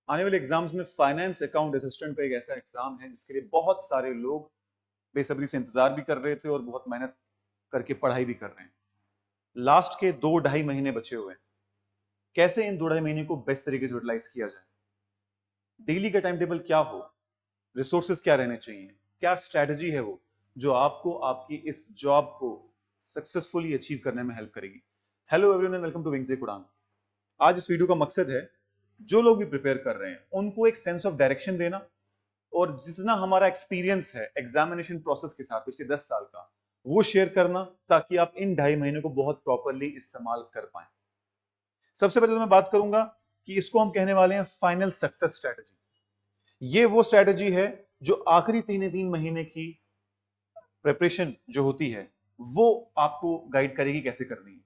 आने वाले एग्जाम्स में फाइनेंस अकाउंट असिस्टेंट का एक ऐसा एग्जाम है जिसके लिए बहुत सारे लोग बेसब्री से इंतजार भी कर रहे थे और बहुत मेहनत करके पढ़ाई भी कर रहे हैं। लास्ट के 2-2.5 महीने बचे हुए हैं। कैसे इन 2-2.5 महीने को बेस्ट तरीके से यूटिलाइज किया जाए, डेली का टाइम टेबल क्या हो, रिसोर्सेज क्या रहने चाहिए, क्या स्ट्रैटेजी है वो जो आपको आपकी इस जॉब को सक्सेसफुली अचीव करने में हेल्प करेगी। Hello everyone, welcome to wings Udaan. आज इस वीडियो का मकसद है जो लोग भी प्रिपेयर कर रहे हैं उनको एक सेंस ऑफ डायरेक्शन देना और जितना हमारा एक्सपीरियंस है एग्जामिनेशन प्रोसेस के साथ पिछले 10 साल का वो शेयर करना, ताकि आप इन 2.5 महीने को बहुत प्रॉपरली इस्तेमाल कर पाए। सबसे पहले तो मैं बात करूंगा कि इसको हम कहने वाले हैं फाइनल सक्सेस स्ट्रेटजी। ये वो स्ट्रेटजी है जो आखिरी 3 महीने की प्रिपरेशन जो होती है वो आपको गाइड करेगी कैसे करनी है।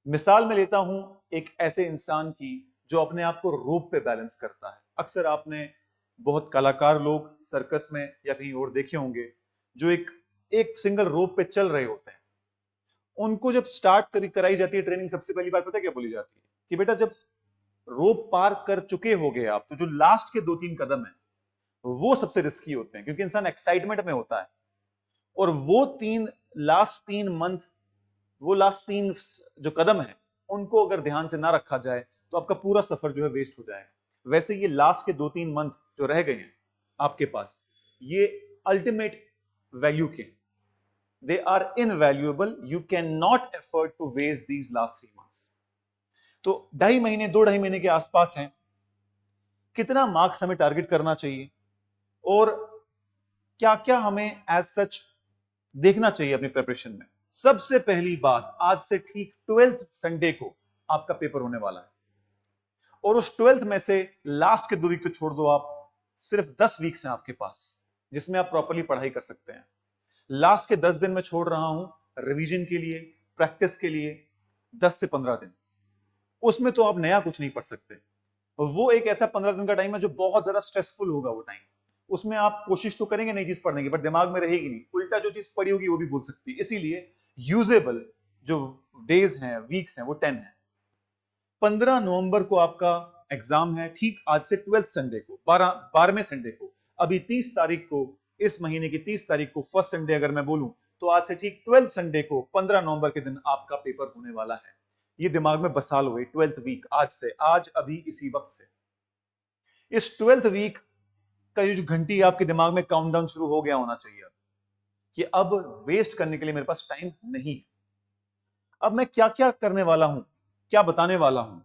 मिसाल में लेता हूं एक ऐसे इंसान की जो अपने आप को रोप पे बैलेंस करता है। अक्सर आपने बहुत कलाकार लोग सर्कस में या कहीं और देखे होंगे जो एक एक सिंगल रोप पे चल रहे होते हैं। उनको जब स्टार्ट कराई जाती है ट्रेनिंग, सबसे पहली बात पता है क्या बोली जाती है कि बेटा जब रोप पार कर चुके होगे आप तो जो लास्ट के 2-3 कदम है वो सबसे रिस्की होते हैं, क्योंकि इंसान एक्साइटमेंट में होता है और वो लास्ट 3 जो कदम है उनको अगर ध्यान से ना रखा जाए तो आपका पूरा सफर जो है वेस्ट हो जाएगा। वैसे ये लास्ट के 2-3 मंथ जो रह गए हैं आपके पास, ये अल्टीमेट वैल्यू के, they are invaluable. You can not afford to waste these last 3 months. तो 2.5 महीने 2-2.5 महीने के आसपास हैं। कितना मार्क्स हमें टारगेट करना चाहिए और क्या क्या हमें एज सच देखना चाहिए अपनी प्रिपरेशन में। सबसे पहली बात, आज से ठीक 12th संडे को आपका पेपर होने वाला है और उस 12th में से लास्ट के 2 वीक तो छोड़ दो, आप सिर्फ 10 वीक्स हैं आपके पास जिसमें आप प्रॉपर्ली पढ़ाई कर सकते हैं। लास्ट के 10 दिन मैं छोड़ रहा हूं रिवीजन के लिए, प्रैक्टिस के लिए 10 से 15 दिन। उसमें तो आप नया कुछ नहीं पढ़ सकते। वो एक ऐसा 15 दिन का टाइम है जो बहुत ज्यादा स्ट्रेसफुल होगा। वो टाइम, उसमें आप कोशिश तो करेंगे नई चीज पढ़ने की, बट दिमाग में रहेगी नहीं, उल्टा जो चीज पढ़ी होगी वो भी भूल सकती है। इसीलिए यूजेबल जो डेज हैं, वीक्स हैं, वो 10 है। 15 नवंबर को आपका एग्जाम है, ठीक आज से 12th संडे को, 12वें संडे को। अभी 30 तारीख को, इस महीने की 30 तारीख को फर्स्ट संडे अगर मैं बोलूं तो आज से ठीक 12th संडे को 15 नवंबर के दिन आपका पेपर होने वाला है। ये दिमाग में बसा लो, 12th वीक आज से, आज अभी इसी वक्त से। इस 12th वीक का ये जो घंटी आपके दिमाग में काउंटडाउन शुरू हो गया होना चाहिए कि अब वेस्ट करने के लिए मेरे पास टाइम नहीं है। अब मैं क्या क्या करने वाला हूं, क्या बताने वाला हूं,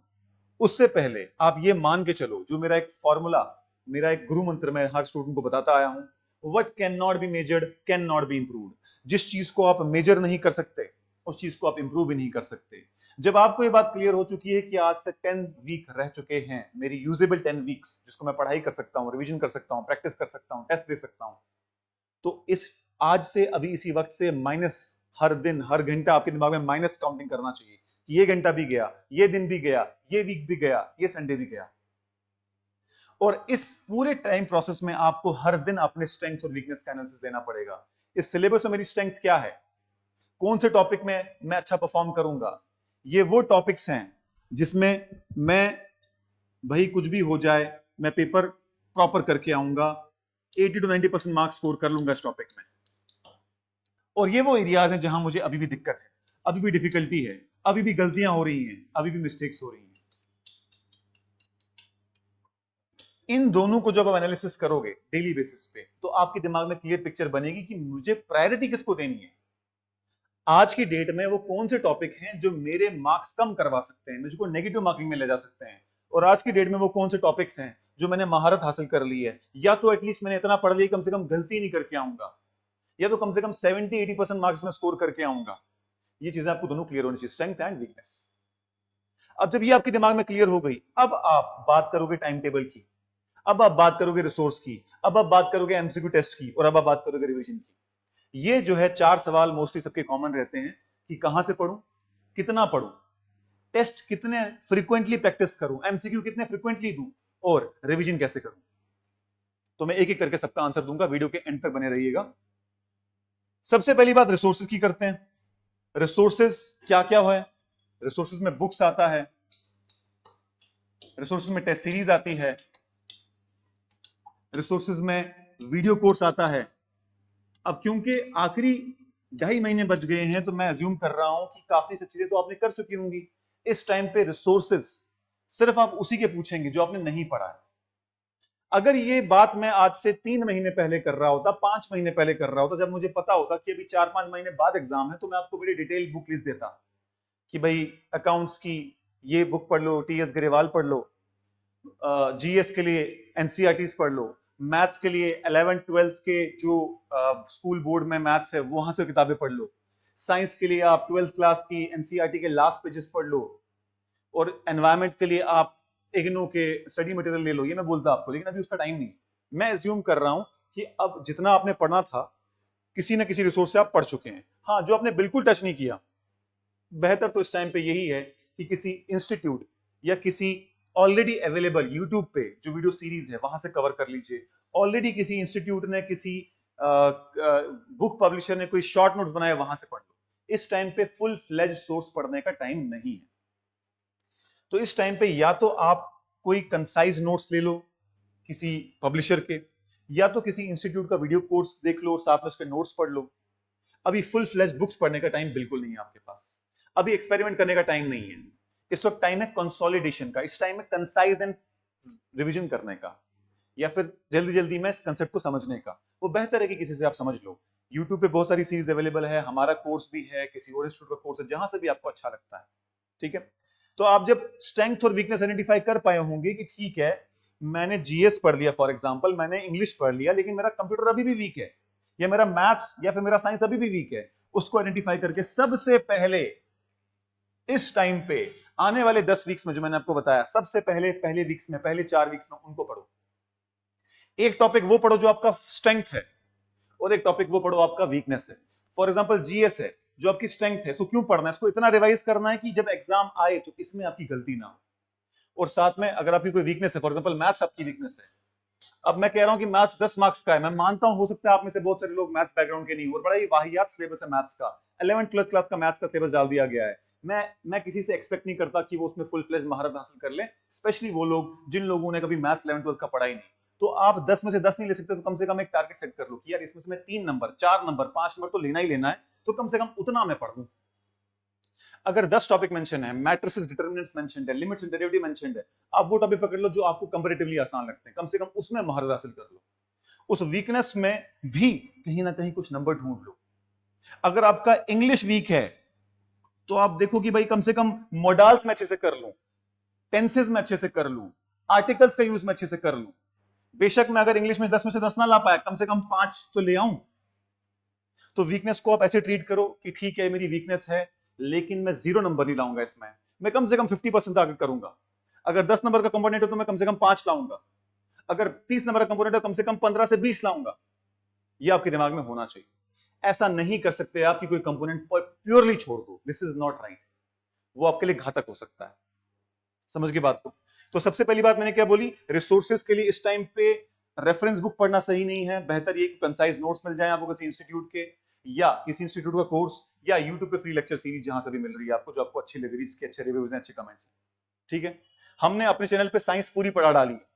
उससे पहले आप ये मान के चलो, जो मेरा एक फॉर्मूला, मेरा एक गुरु मंत्र मैं हर स्टूडेंट को बताता आया हूं, what can not be measured can not be improved. जिस चीज को आप मेजर नहीं कर सकते उस चीज को आप इंप्रूव भी नहीं कर सकते। जब आपको ये बात क्लियर हो चुकी है कि आज से 10 वीक रह चुके हैं, मेरी यूजेबल 10 वीक्स जिसको मैं पढ़ाई कर सकता हूं, रिवीजन कर सकता हूं, प्रैक्टिस कर सकता हूं, टेस्ट दे सकता हूं, तो इस आज से अभी इसी वक्त से माइनस, हर दिन हर घंटा आपके दिमाग में माइनस काउंटिंग करना चाहिए कि ये घंटा भी गया, ये दिन भी गया, ये वीक भी गया, ये संडे भी गया। और इस पूरे टाइम प्रोसेस में आपको हर दिन अपने स्ट्रेंथ और वीकनेस का एनालिसिस देना पड़ेगा। इस सिलेबस में मेरी स्ट्रेंथ क्या है, कौन से टॉपिक में मैं अच्छा परफॉर्म करूंगा। ये वो टॉपिक्स हैं जिसमें मैं, भाई कुछ भी हो जाए, मैं पेपर प्रॉपर करके आऊंगा, 80 to 90% मार्क्स स्कोर कर लूंगा इस टॉपिक में। और ये वो एरियाज हैं जहां मुझे अभी भी दिक्कत है, अभी भी डिफिकल्टी है, अभी भी गलतियां हो रही हैं, अभी भी मिस्टेक्स हो रही हैं। इन दोनों को जब आप एनालिसिस करोगे डेली बेसिस पे तो आपके दिमाग में क्लियर पिक्चर बनेगी कि मुझे प्रायोरिटी किसको देनी है। आज की डेट में वो कौन से टॉपिक हैं जो मेरे मार्क्स कम करवा सकते हैं, मुझको नेगेटिव मार्किंग में ले जा सकते हैं, और आज की डेट में वो कौन से टॉपिक्स हैं जो मैंने महारत हासिल कर ली है, या तो एटलीस्ट मैंने इतना पढ़ लिया कम से कम गलती नहीं करके आऊंगा, या तो कम से कम 70-80% मार्क्स में स्कोर करके आऊंगा। ये चीजें आपको दोनों क्लियर होनी चाहिए, स्ट्रेंथ एंड वीकनेस। अब जब ये आपके दिमाग में क्लियर हो गई, अब आप बात करोगे टाइम टेबल की, अब आप बात करोगे रिसोर्स की, अब आप बात करोगे एमसीक्यू टेस्ट की, और अब आप बात करोगे रिवीजन की। ये जो है 4 सवाल मोस्टली सबके कॉमन रहते हैं कि कहां से पढ़ूं, कितना पढ़ूं, टेस्ट कितने फ्रीक्वेंटली प्रैक्टिस करूं, एमसीक्यू कितने फ्रीक्वेंटली दूं, और रिवीजन कैसे करूं। तो मैं एक एक करके सबका आंसर दूंगा, वीडियो के एंड तक बने रहिएगा। सबसे पहली बात रिसोर्सेज की करते हैं। रिसोर्सेज क्या क्या है, रिसोर्सेज में बुक्स आता है, रिसोर्सेज में टेस्ट सीरीज आती है, रिसोर्सेज में वीडियो कोर्स आता है। अब क्योंकि आखिरी 2.5 महीने बच गए हैं तो मैं अज्यूम कर रहा हूं कि काफी सी चीजें तो आपने कर चुकी होंगी। इस टाइम पे रिसोर्सेज सिर्फ आप उसी के पूछेंगे जो आपने नहीं पढ़ा है। अगर ये बात मैं आज से 3 महीने पहले कर रहा होता, 5 महीने पहले कर रहा होता, जब मुझे पता होता कि अभी 4-5 महीने बाद एग्जाम है, तो मैं आपको बड़ी डिटेल बुक लिस्ट देता कि भाई अकाउंट्स की ये बुक पढ़ लो, टीएस ग्रेवाल पढ़ लो, जीएस के लिए एनसीईआरटीज पढ़ लो, मैथ्स के लिए 11th-12th के जो स्कूल बोर्ड में मैथ्स है वहां से किताबें पढ़ लो, साइंस के लिए आप 12th क्लास की एनसीईआरटी के लास्ट पेजेस पढ़ लो, और एनवायरमेंट के लिए आप इग्नू के स्टडी मटेरियल ले लो। ये मैं बोलता आपको, लेकिन अभी उसका टाइम नहीं। मैं एज्यूम कर रहा हूं कि अब जितना आपने पढ़ना था किसी न किसी रिसोर्स से आप पढ़ चुके हैं। हाँ, जो आपने बिल्कुल टच नहीं किया, बेहतर तो इस टाइम पे यही है कि किसी इंस्टीट्यूट या किसी ऑलरेडी अवेलेबल यूट्यूब पे जो वीडियो सीरीज है वहां से कवर कर लीजिए। ऑलरेडी किसी इंस्टीट्यूट ने, किसी बुक पब्लिशर ने कोई शॉर्ट नोट्स बनाए, वहां से पढ़ लो। इस टाइम पे फुल फ्लेज सोर्स पढ़ने का टाइम नहीं है। तो इस टाइम पे या तो आप कोई कंसाइज नोट्स ले लो किसी पब्लिशर के, या तो किसी इंस्टीट्यूट का वीडियो कोर्स देख लो और साथ में उसके नोट्स पढ़ लो। अभी फुल फ्लेज बुक्स पढ़ने का टाइम बिल्कुल नहीं है आपके पास। अभी एक्सपेरिमेंट करने का टाइम नहीं है। इस वक्त टाइम है कंसोलिडेशन का, इस टाइम में कंसाइज एंड रिवीजन करने का, या फिर जल्दी जल्दी में इस कंसेप्ट को समझने का। वो बेहतर है कि किसी से आप समझ लो। यूट्यूब पे बहुत सारी सीरीज अवेलेबल है, हमारा कोर्स भी है, किसी और इंस्टीट्यूट का कोर्स है, जहां से भी आपको अच्छा लगता है। ठीक है, तो आप जब स्ट्रेंथ और वीकनेस आइडेंटिफाई कर पाए होंगे कि ठीक है, मैंने जीएस पढ़ लिया, फॉर एग्जांपल मैंने इंग्लिश पढ़ लिया, लेकिन मेरा कंप्यूटर अभी भी वीक है, या मेरा मैथ्स या फिर मेरा साइंस अभी भी वीक है, उसको आइडेंटिफाई करके सबसे पहले इस टाइम पे आने वाले 10 वीक्स में, जो मैंने आपको बताया, सबसे पहले वीक्स में, पहले 4 वीक्स में उनको पढ़ो। एक टॉपिक वो पढ़ो जो आपका स्ट्रेंथ है, और एक टॉपिक वो पढ़ो आपका वीकनेस है। फॉर एग्जांपल जीएस है जो आपकी स्ट्रेंथ है, तो क्यों पढ़ना है इसको, इतना रिवाइज करना है कि जब एग्जाम आए तो इसमें आपकी गलती ना हो। और साथ में अगर आपकी कोई वीकनेस है, फॉर एग्जांपल मैथ्स आपकी वीकनेस है, अब मैं कह रहा हूं कि मैथ्स 10 मार्क्स का है, मैं मानता हूं हो सकता है आप में से बहुत सारे लोग मैथ्स बैकग्राउंड के नहीं, और बड़ा ही वाहियात सिलेबस है मैथ्स का, 11th-12th क्लास का मैथ्स का सिलेबस डाल दिया गया है। मैं किसी से एक्सपेक्ट नहीं करता कि वो उसमें फुल फ्लेज महारत हासिल कर ले, स्पेशली वो लोग जिन लोगों ने कभी मैथ्स 11th-12th का पढ़ा ही नहीं। तो आप 10 में से 10 नहीं ले सकते, तो कम से कम एक टारगेट सेट कर लो कि यार इसमें से मैं 3 नंबर, 4 नंबर, 5 नंबर तो लेना ही लेना है, तो कम से कम उतना मैं पढ़ लूं। अगर 10 टॉपिक मेंशन है, मैट्रिसेस, डिटरमिनेंट्स मेंशन्ड है, लिमिट्स एंड डेरिवेटिव मेंशन्ड है, आप वो टॉपिक पकड़ लो जो आपको कंपैरेटिवली आसान लगते हैं, कम से कम उसमें महारत हासिल कर लो। उस वीकनेस में भी कहीं ना कहीं कुछ नंबर ढूंढ लो। अगर आपका इंग्लिश वीक है तो आप देखो कि भाई कम से कम मोडाल्स में अच्छे से कर लूं, टेंसेस में अच्छे से कर लूं, आर्टिकल्स का यूज में अच्छे से कर लूं। बेशक मैं अगर इंग्लिश में 10 में से 10 ना ला पाया, कम से कम 5 तो ले आऊं। तो वीकनेस को आप ऐसे ट्रीट करो कि ठीक है मेरी वीकनेस है, लेकिन मैं 0 नंबर नहीं लाऊंगा इसमें, मैं कम से कम 50% टारगेट करूंगा। अगर 10 नंबर का कंपोनेंट है तो मैं कम से कम 5 लाऊंगा, अगर 30 नंबर का कंपोनेंट है कम से कम 15 से 20 लाऊंगा। ये आपके दिमाग में होना चाहिए। ऐसा नहीं कर सकते आप कि कोई कंपोनेंट प्योरली छोड़ दो, दिस इज नॉट राइट, वो आपके लिए घातक हो सकता है। समझ गए बात को? तो सबसे पहली बात मैंने क्या बोली, रिसोर्सेज के लिए इस टाइम पे रेफरेंस बुक पढ़ना सही नहीं है, बेहतर ये कि कंसाइज नोट्स मिल जाए आपको किसी इंस्टीट्यूट के, या किसी इंस्टीट्यूट का कोर्स, या यूट्यूब पे फ्री लेक्चर सीरीज जहां से भी मिल रही है आपको, जो आपको अच्छी लग रही है, इसके अच्छे रिव्यूज हैं, अच्छे कमेंट्स हैं। ठीक है, हमने अपने चैनल पे साइंस पूरी पढ़ा डाली है,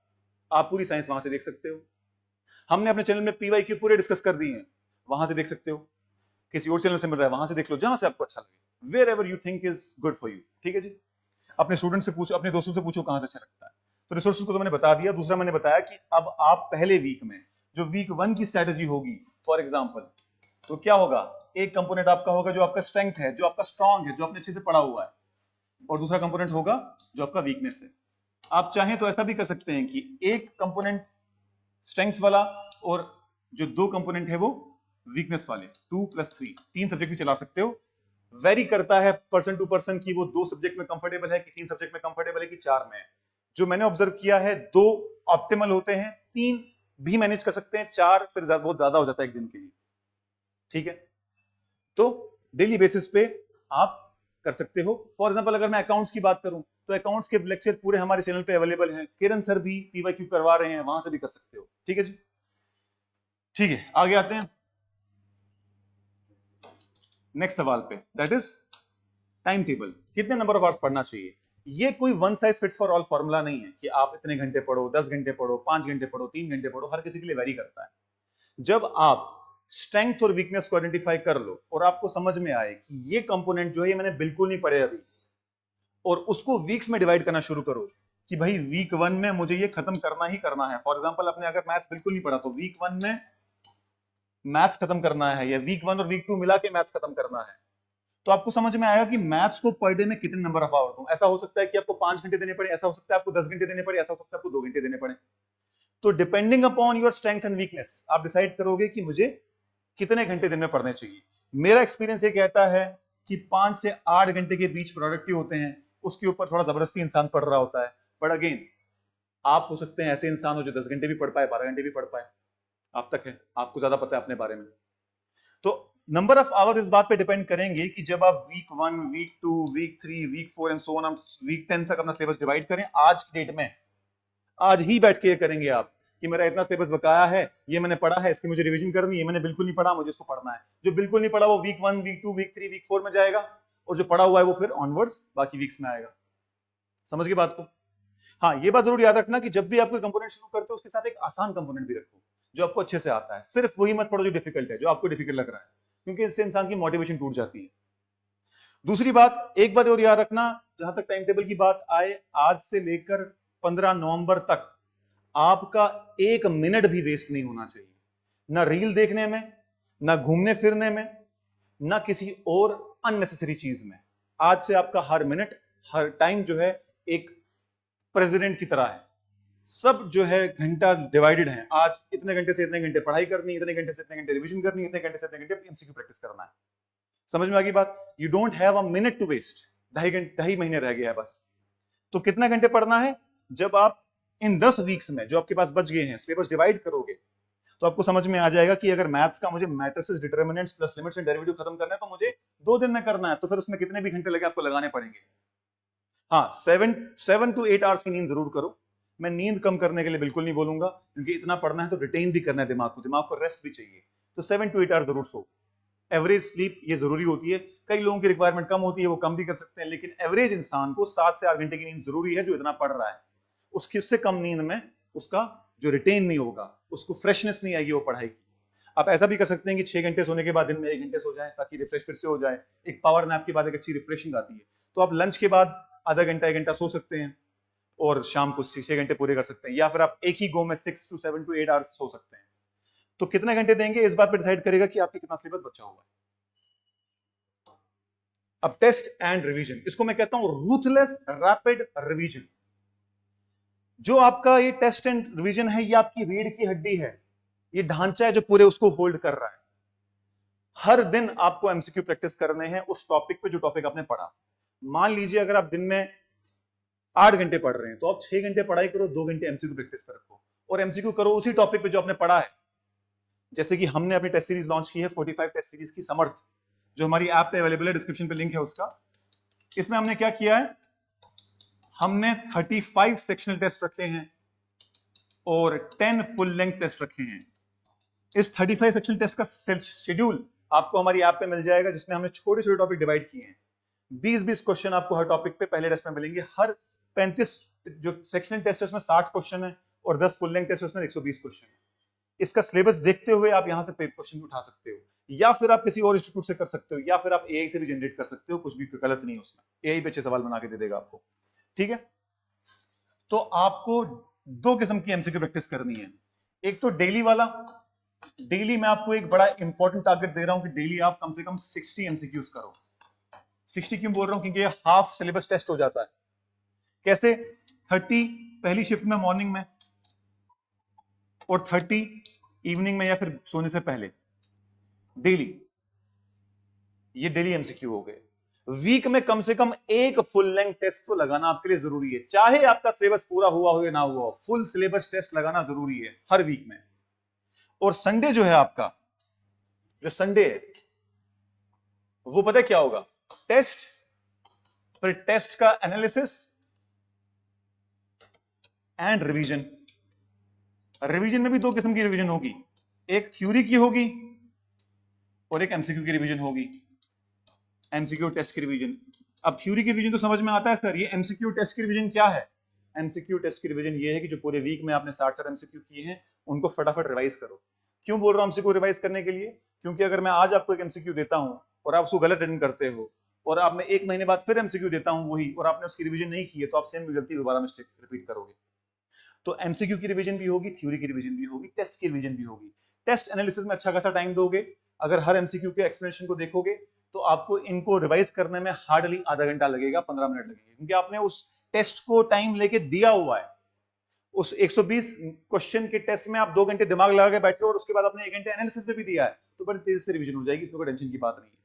आप पूरी साइंस वहां से देख सकते हो। हमने अपने चैनल में पीवाईक्यू पूरे डिस्कस कर दिए हैं, वहां से देख सकते हो। किसी और चैनल से मिल रहा है, वहां से देख लो, जहां से आपको अच्छा लगे, wherever you think is good for you. ठीक है जी, अपने स्टूडेंट से पूछो, अपने दोस्तों से पूछो कहां से अच्छा लगता है। तो रिसोर्सेज को तो मैंने बता दिया। दूसरा मैंने बताया कि अब आप पहले वीक में जो वीक 1 की स्ट्रेटेजी होगी, फॉर एग्जांपल, तो क्या होगा, एक कंपोनेंट आपका होगा जो आपका स्ट्रेंथ है, जो आपका स्ट्रांग है, जो आपने अच्छे से पढ़ा हुआ है, और दूसरा कंपोनेंट होगा जो आपका वीकनेस है। आप चाहें तो ऐसा भी कर सकते हैं कि एक कंपोनेंट स्ट्रेंथ वाला और जो 2 कंपोनेंट है वो वीकनेस वाले, 2 + 3, 3 सब्जेक्ट भी चला सकते हो। वेरी करता है पर्सन टू पर्सन कि वो 2 सब्जेक्ट में कंफर्टेबल है कि 3 सब्जेक्ट में कंफर्टेबल है कि 4 में है। जो मैंने ऑब्जर्व किया है 2 ऑप्टिमल होते हैं, 3 भी मैनेज कर सकते हैं, 4 फिर बहुत ज्यादा हो जाता है एक दिन के लिए। ठीक है, तो डेली बेसिस पे आप कर सकते हो। फॉर एग्जांपल अगर मैं अकाउंट्स की बात करूं तो अकाउंट्स के लेक्चर पूरे हमारे चैनल पे अवेलेबल हैं, किरण सर भी पीवाईक्यू करवा रहे हैं, वहां से भी कर सकते हो। ठीक है जी, ठीक है, आगे आते हैं नेक्स्ट सवाल पे, दैट इज टाइम टेबल। कितने नंबर ऑफ आवर्स पढ़ना चाहिए? ये कोई one size fits for all formula नहीं है कि आप इतने घंटे पढ़ो, 10 घंटे पढ़ो, 5 घंटे पढ़ो, 3 घंटे पढ़ो, हर किसी के लिए वेरी करता है। जब आप स्ट्रेंथ और वीकनेस को आइडेंटिफाई कर लो और आपको समझ में आए कि ये कंपोनेंट जो है ये मैंने बिल्कुल नहीं पढ़े अभी, और उसको वीक्स में डिवाइड करना शुरू करो कि भाई वीक 1 में मुझे ये खत्म करना ही करना है। फॉर एग्जांपल आपने अगर मैथ्स बिल्कुल नहीं पढ़ा तो वीक 1 में मैथ्स खत्म करना है, या वीक 1 और वीक 2 मिला के मैथ्स खत्म करना है, तो आपको समझ में आएगा कि मैथ्स को पर डे में कितने नंबर ऑफ आवर दूं। ऐसा हो सकता है कि आपको 5 घंटे देने पड़े, ऐसा हो सकता है आपको 10 घंटे देने पड़े, ऐसा हो सकता है आपको 2 घंटे देने पड़े। तो depending upon your strength and weakness आप डिसाइड करोगे कि मुझे कितने घंटे दिन में पढ़ने चाहिए। मेरा एक्सपीरियंस ये कहता है कि 5 से 8 घंटे के बीच प्रोडक्टिव होते हैं, उसके ऊपर थोड़ा जबरदस्ती इंसान पढ़ रहा होता है। बट अगेन आप हो सकते हैं ऐसे इंसान हो जो 10 घंटे भी पढ़ पाए, 12 घंटे भी पढ़ पाए, आप तक है, आपको ज्यादा पता है अपने बारे में। तो नंबर ऑफ आवर्स इस बात पे डिपेंड करेंगे कि जब आप week 1, week 2, week 3, week 4 and so on, हम वीक 10 तक अपना सिलेबस डिवाइड करें आज की डेट में, आज ही बैठ के ये करेंगे आप कि मेरा इतना सिलेबस बकाया है, ये मैंने पढ़ा है, इसकी मुझे रिवीजन करनी है, मैंने बिल्कुल नहीं पढ़ा, मुझे इसको पढ़ना है। जो बिल्कुल नहीं पढ़ा वो वीक 1, वीक 2, वीक 3, वीक 4 में जाएगा, और जो पढ़ा हुआ है वो फिर ऑनवर्ड्स बाकी वीक्स में आएगा। समझ गए बात को? हाँ, ये बात जरूर याद रखना कि जब भी आप कोई कंपोनेंट शुरू करते हो उसके साथ एक आसान कंपोनेंट भी रखो जो आपको अच्छे से आता है। सिर्फ वही मत पढ़ो जो डिफिकल्ट है, जो आपको डिफिकल्ट लग रहा है, क्योंकि इससे इंसान की मोटिवेशन टूट जाती है। दूसरी बात, एक बात और याद रखना, जहां तक टाइम टेबल की बात आए, आज से लेकर 15 नवंबर तक आपका 1 मिनट भी वेस्ट नहीं होना चाहिए, ना रील देखने में, ना घूमने फिरने में, ना किसी और अननेसेसरी चीज में। आज से आपका हर मिनट, हर टाइम जो है एक प्रेसिडेंट की तरह है। सब जो है घंटा डिवाइडेड है, आज इतने घंटे से इतने घंटे पढ़ाई करनी, इतने घंटे से इतने घंटे रिवीजन करनी, इतने घंटे से इतने घंटे एमसीक्यू प्रैक्टिस करना है। समझ में आ गई बात? You don't have a minute to waste. 2.5 महीने रह गया है बस। तो कितना घंटे पढ़ना है? जब आप इन 10 वीक्स में जो आपके पास बच गए हैं सिलेबस डिवाइड करोगे, तो आपको समझ में आ जाएगा कि अगर मैथ्स का मुझे matrices, determinants plus limits and derivative खत्म करना है तो मुझे 2 दिन में करना है, तो फिर उसमें कितने भी घंटे लगे आपको लगाने पड़ेंगे। हाँ, 7 to 8 आवर्स की नींद जरूर करो। मैं नींद कम करने के लिए बिल्कुल नहीं बोलूंगा, क्योंकि इतना पढ़ना है तो रिटेन भी करना है दिमाग को रेस्ट भी चाहिए। तो 7 to 8 आवर्स जरूर सो। एवरेज स्लीप ये जरूरी होती है। कई लोगों की रिक्वायरमेंट कम होती है, वो कम भी कर सकते हैं, लेकिन एवरेज इंसान को 7 से 8 घंटे की नींद जरूरी है जो इतना पढ़ रहा है। उससे कम नींद में उसका जो रिटेन नहीं होगा, उसको फ्रेशनेस नहीं आएगी वो पढ़ाई की। आप ऐसा भी कर सकते हैं कि 6 घंटे सोने के बाद दिन में 1 घंटे सो जाएं, ताकि रिफ्रेश फिर से हो जाए। एक पावर नैप के बाद एक अच्छी रिफ्रेशिंग आती है। तो आप लंच के बाद आधा घंटा 1 घंटा सो सकते हैं, और शाम को 6 घंटे पूरे कर सकते हैं, या फिर आप एक ही गो में 6 to 7 to 8 आवर्स सो सकते हैं। तो कितने घंटे देंगे इस बात पर डिसाइड करेगा कि आपके कितना सिलेबस बचा हुआ है। अब टेस्ट एंड रिवीजन, इसको मैं कहता हूं रूथलेस रैपिड रिवीजन। जो आपका ये टेस्ट एंड रिवीजन है, ये आपकी रीढ़ की हड्डी है, ये ढांचा है जो पूरे उसको होल्ड कर रहा है। हर दिन आपको एमसीक्यू प्रैक्टिस करने हैं उस टॉपिक पे जो टॉपिक आपने पढ़ा। मान लीजिए अगर आप दिन में 8 घंटे पढ़ रहे हैं, तो आप 6 घंटे पढ़ाई करो, 2 घंटे एमसीक्यू प्रैक्टिस कर रखो, और एमसीक्यू करो उसी टॉपिक पे जो आपने पढ़ा है। जैसे कि हमने अपनी टेस्ट सीरीज लॉन्च की है 45 टेस्ट सीरीज की समर्थ, जो हमारी ऐप पे अवेलेबल है, डिस्क्रिप्शन पे लिंक है उसका। इसमें हमने क्या किया है, हमने 35 सेक्शनल टेस्ट रखे हैं और 10 फुल लेंथ टेस्ट रखे हैं। इस 35 सेक्शनल टेस्ट का शेड्यूल आपको हमारी ऐप पे मिल जाएगा, जिसमें हमने छोटे छोटे टॉपिक डिवाइड किए हैं। 20-20 क्वेश्चन आपको हर टॉपिक पे पहले टेस्ट में मिलेंगे। हर 35 जो सेक्शनल टेस्ट है उसमें 60 क्वेश्चन है, और 10 फुल लेंथ टेस्ट है उसमें 120 क्वेश्चन है। इसका सिलेबस देखते हुए आप यहां से क्वेश्चन भी उठा सकते हो, या फिर आप किसी और इंस्टीट्यूट से कर सकते हो, या फिर आप एआई से भी जनरेट कर सकते हो। कुछ भी गलत नहीं है उसमें, एआई पे अच्छे सवाल बना के दे देगा आपको। ठीक है, तो आपको 2 किस्म की एमसीक्यू प्रैक्टिस करनी है। एक तो डेली वाला, डेली मैं आपको एक बड़ा इंपॉर्टेंट टारगेट दे रहा हूं कि डेली आप कम से कम 60 एमसीक्यूज करो। 60 क्यों बोल रहा हूं, क्योंकि ये हाफ सिलेबस टेस्ट हो जाता है। कैसे? 30 पहली शिफ्ट में मॉर्निंग में, और 30 इवनिंग में या फिर सोने से पहले, डेली। ये डेली एमसीक्यू हो गए। वीक में कम से कम एक फुल लेंथ टेस्ट तो लगाना आपके लिए जरूरी है, चाहे आपका सिलेबस पूरा हुआ हो या ना हुआ हो, फुल सिलेबस टेस्ट लगाना जरूरी है हर वीक में। और संडे जो है आपका, जो संडे है वो पता है क्या होगा, टेस्ट, फिर टेस्ट का एनालिसिस एंड रिवीजन। रिवीजन में भी 2 किस्म की रिवीजन होगी, एक थ्योरी की होगी और एक एमसीक्यू की रिवीजन होगी। एमसीक्यू टेस्ट की रिवीजन, अब थ्योरी की रिवीजन तो समझ में आता है सर, ये एमसीक्यू टेस्ट की रिवीजन क्या है? एमसीक्यू टेस्ट की रिवीजन ये है कि जो पूरे वीक में आपने 60 एमसीक्यू किए हैं उनको फटाफट रिवाइज करो। क्यों बोल रहा हूं एमसीक्यू रिवाइज करने के लिए? क्योंकि अगर मैं आज आपको एक एमसीक्यू देता हूं और आप उसको गलत अटेंड करते हो और आप मैं 1 महीने बाद फिर एमसीक्यू देता हूं वही और आपने उसकी रिवीजन नहीं की है, तो आप सेम गलती दोबारा मिस्टेक रिपीट करोगे। तो एमसीक्यू की रिवीजन भी होगी, थ्योरी की रिवीजन भी होगी, टेस्ट की रिवीजन भी होगी। टेस्ट एनालिसिस में अच्छा खासा टाइम दोगे, अगर हर एमसीक्यू के एक्सप्लेनेशन को देखोगे तो आपको इनको रिवाइज करने में हार्डली आधा घंटा लगेगा, 15 मिनट लगेगा, क्योंकि आपने उस टेस्ट को टाइम लेके दिया हुआ है। उस 120 क्वेश्चन के टेस्ट में आप 2 घंटे दिमाग लगा के बैठे और उसके बाद आपने 1 घंटे एनालिसिस में भी दिया है, तो बड़ी तेजी से रिवीजन हो जाएगी, इसमें कोई टेंशन की बात नहीं है।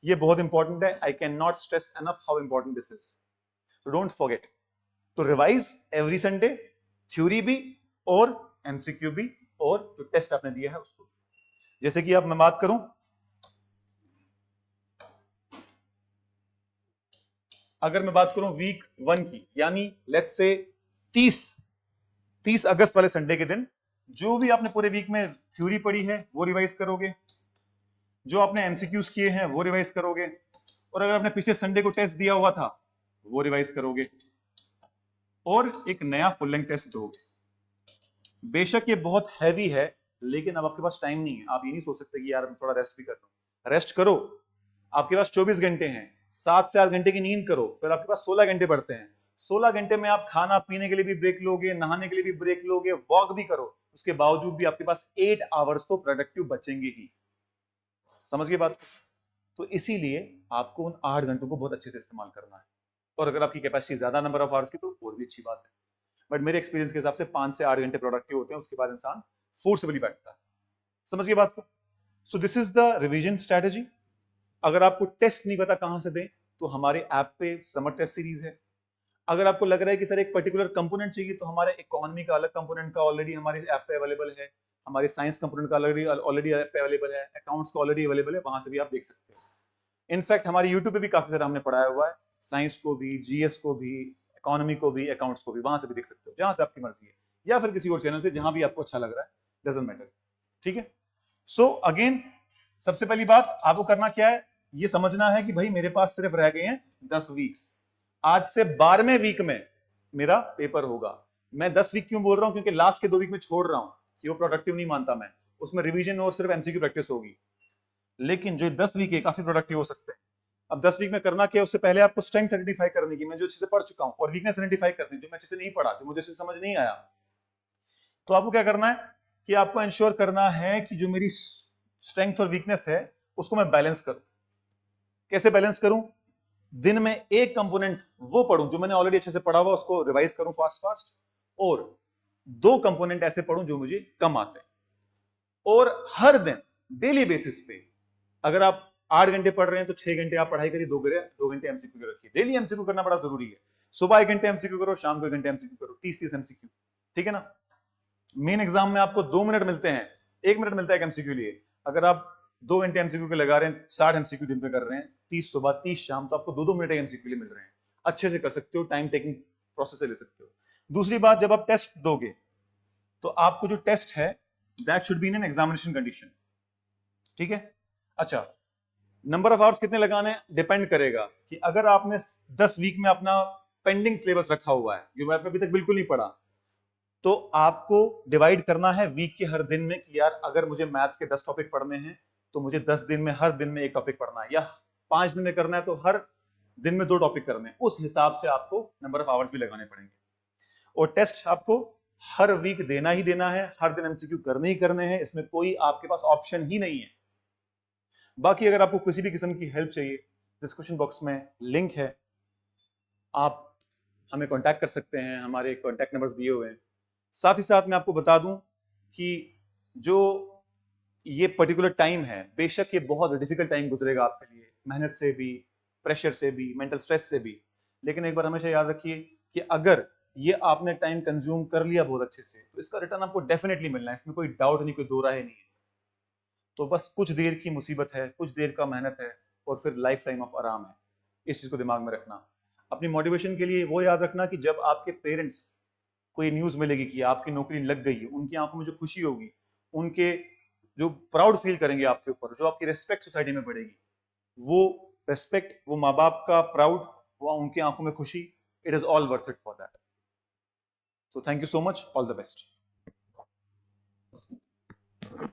ये बहुत इंपॉर्टेंट है, I can not stress enough how important this is, don't forget. तो रिवाइज एवरी संडे, थ्योरी भी और एमसीक्यू भी और जो टेस्ट आपने दिया है उसको। जैसे कि अब मैं बात करूं, अगर मैं बात करूं वीक 1 की, यानी लेट्स से 30 अगस्त वाले संडे के दिन जो भी आपने पूरे वीक में थ्योरी पढ़ी है वो रिवाइज करोगे, जो आपने एमसीक्यूज किए हैं वो रिवाइज करोगे, और अगर आपने पिछले संडे को टेस्ट दिया हुआ था वो रिवाइज करोगे, और एक नया फुल लेंथ टेस्ट दोगे। बेशक ये बहुत हैवी है, लेकिन अब आपके पास टाइम नहीं है। आप ये नहीं सोच सकते कि यार मैं थोड़ा रेस्ट भी कर लूं। रेस्ट करो, आपके पास 24 घंटे हैं, 7 से 8 घंटे की नींद करो, फिर आपके पास 16 घंटे पड़ते हैं। 16 घंटे में आप खाना पीने के लिए भी ब्रेक लोगे, नहाने के लिए भी ब्रेक लोगे, वॉक भी करो, उसके बावजूद भी आपके पास 8 आवर्स तो प्रोडक्टिव बचेंगे ही। समझ गए बात? तो इसीलिए आपको उन 8 घंटों को बहुत अच्छे से इस्तेमाल करना है, और अगर आपकी कैपेसिटी ज्यादा नंबर ऑफ आवर्स की तो और भी अच्छी बात है। बट मेरे एक्सपीरियंस के हिसाब से 5 से 8 घंटे प्रोडक्टिव होते हैं, उसके बाद इंसान फोर्सबली बैठता है। समझ गए बात को? So this is the revision strategy. अगर आपको टेस्ट नहीं पता कहां से दें, तो हमारे ऐप पे समर टेस्ट सीरीज है। अगर आपको लग रहा है कि सर एक पर्टिकुलर कंपोनेंट चाहिए, तो हमारे इकोनॉमी का अलग कंपोनेंट का ऑलरेडी हमारे ऐप पे अवेलेबल है, हमारे साइंस कंपोनेंट का ऑलरेडी ऐप पे अवेलेबल है, अकाउंट्स का ऑलरेडी अवेलेबल है, वहां से भी आप देख सकते हो। इनफैक्ट हमारे यूट्यूब पे भी काफी सारा हमने पढ़ाया हुआ है, साइंस को भी, जीएस को भी, इकोनॉमी को भी, अकाउंट्स को भी, वहां से भी देख सकते हो, जहां से आपकी मर्जी है, या फिर किसी और चैनल से, जहां भी आपको अच्छा लग रहा है, डजंट मैटर। ठीक है? सो अगेन, सबसे पहली बात आपको करना क्या है, ये समझना है कि भाई मेरे पास सिर्फ रह गए हैं 10 वीक्स। आज से 12वें वीक में मेरा पेपर होगा। मैं 10 वीक क्यों बोल रहा हूं? क्योंकि लास्ट के 2 वीक में छोड़ रहा हूं कि वो प्रोडक्टिव नहीं मानता मैं, उसमें रिवीजन और सिर्फ एमसीक्यू प्रैक्टिस होगी। लेकिन जो 10 वीक है काफी प्रोडक्टिव हो सकते हैं। अब 10 वीक में करना क्या है, उससे पहले आपको स्ट्रेंथ आइडेंटिफाई करने की, मैं जो अच्छे से पढ़ चुका हूं, और वीकनेस आइडेंटिफाई करनी, जो मैं अच्छे से नहीं पढ़ा, जो मुझे अच्छे से समझ नहीं आया। तो आपको क्या करना है कि आपको इंश्योर करना है कि जो मेरी स्ट्रेंथ और वीकनेस है उसको मैं बैलेंस करूं। कैसे बैलेंस करूं? दिन में एक कंपोनेंट वो पढ़ूं जो मैंने ऑलरेडी अच्छे से पढ़ा हुआ, उसको रिवाइज करूं फास्ट फास्ट, और 2 कंपोनेंट ऐसे पढ़ूं जो मुझे कम आते हैं। और हर दिन डेली बेसिस पे, अगर आप 8 घंटे पढ़ रहे हैं तो 6 घंटे आप पढ़ाई करिए, 2 घंटे एमसीक्यू रखिए। डेली एमसीक्यू करना बड़ा जरूरी है। सुबह 1 घंटे एमसीक्यू करो, शाम को 1 घंटे एमसीक्यू करो, 30-30 एमसीक्यू। ठीक है ना? मेन एग्जाम में आपको 2 मिनट मिलते हैं, 1 मिनट मिलता है एमसीक्यू लिए। अगर आप 2 घंटे एमसीक्यू के लगा रहे हैं, 60 एमसीक्यू दिन पे कर रहे हैं, 30 सुबह 30 शाम, तो आपको 2-2 मिनट एमसीक्यू लिए मिल रहे हैं। अच्छे से कर सकते हो, टाइम टेकिंग प्रोसेस से ले सकते हो। दूसरी बात, जब आप टेस्ट दोगे तो आपको जो टेस्ट है that should be in an examination condition. ठीक है? अच्छा, नंबर ऑफ आवर्स कितने लगाने डिपेंड करेगा कि अगर आपने 10 वीक में अपना पेंडिंग सिलेबस रखा हुआ है जो आपने अभी तक बिल्कुल नहीं पढ़ा, तो आपको डिवाइड करना है वीक के हर दिन में कि यार अगर मुझे मैथ्स के 10 टॉपिक पढ़ने हैं तो मुझे 10 दिन में हर दिन में एक टॉपिक पढ़ना है, या 5 दिन में करना है तो हर दिन में 2 टॉपिक करने हैं। उस हिसाब से आपको नंबर ऑफ आवर्स भी लगाने पड़ेंगे। और टेस्ट आपको हर वीक देना ही देना है, हर दिन एमसीक्यू करने ही करने हैं, इसमें कोई आपके पास ऑप्शन ही नहीं है। बाकी अगर आपको किसी भी किस्म की हेल्प चाहिए, डिस्क्रिप्शन बॉक्स में लिंक है, आप हमें कांटेक्ट कर सकते हैं, हमारे कांटेक्ट नंबर्स दिए हुए हैं। साथ ही साथ मैं आपको बता दूं कि जो ये पर्टिकुलर टाइम है, बेशक ये बहुत डिफिकल्ट टाइम गुजरेगा आपके लिए, मेहनत से भी, प्रेशर से भी, मेंटल स्ट्रेस से भी, लेकिन एक बार हमेशा याद रखिए कि अगर ये आपने टाइम कंज्यूम कर लिया बहुत अच्छे से, तो इसका रिटर्न आपको डेफिनेटली मिलना है, इसमें कोई डाउट नहीं, कोई दो राय नहीं है। तो बस कुछ देर की मुसीबत है, कुछ देर का मेहनत है, और फिर लाइफ टाइम ऑफ आराम है। इस चीज को दिमाग में रखना। अपनी मोटिवेशन के लिए वो याद रखना कि जब आपके पेरेंट्स को ये न्यूज मिलेगी कि आपकी नौकरी लग गई है, उनकी आंखों में जो खुशी होगी, उनके जो प्राउड फील करेंगे आपके ऊपर, जो आपकी रेस्पेक्ट सोसाइटी में बढ़ेगी, वो रेस्पेक्ट, वो माँ बाप का प्राउड उनकी आंखों में खुशी, it is all worth it for that. So thank you so much. All the best.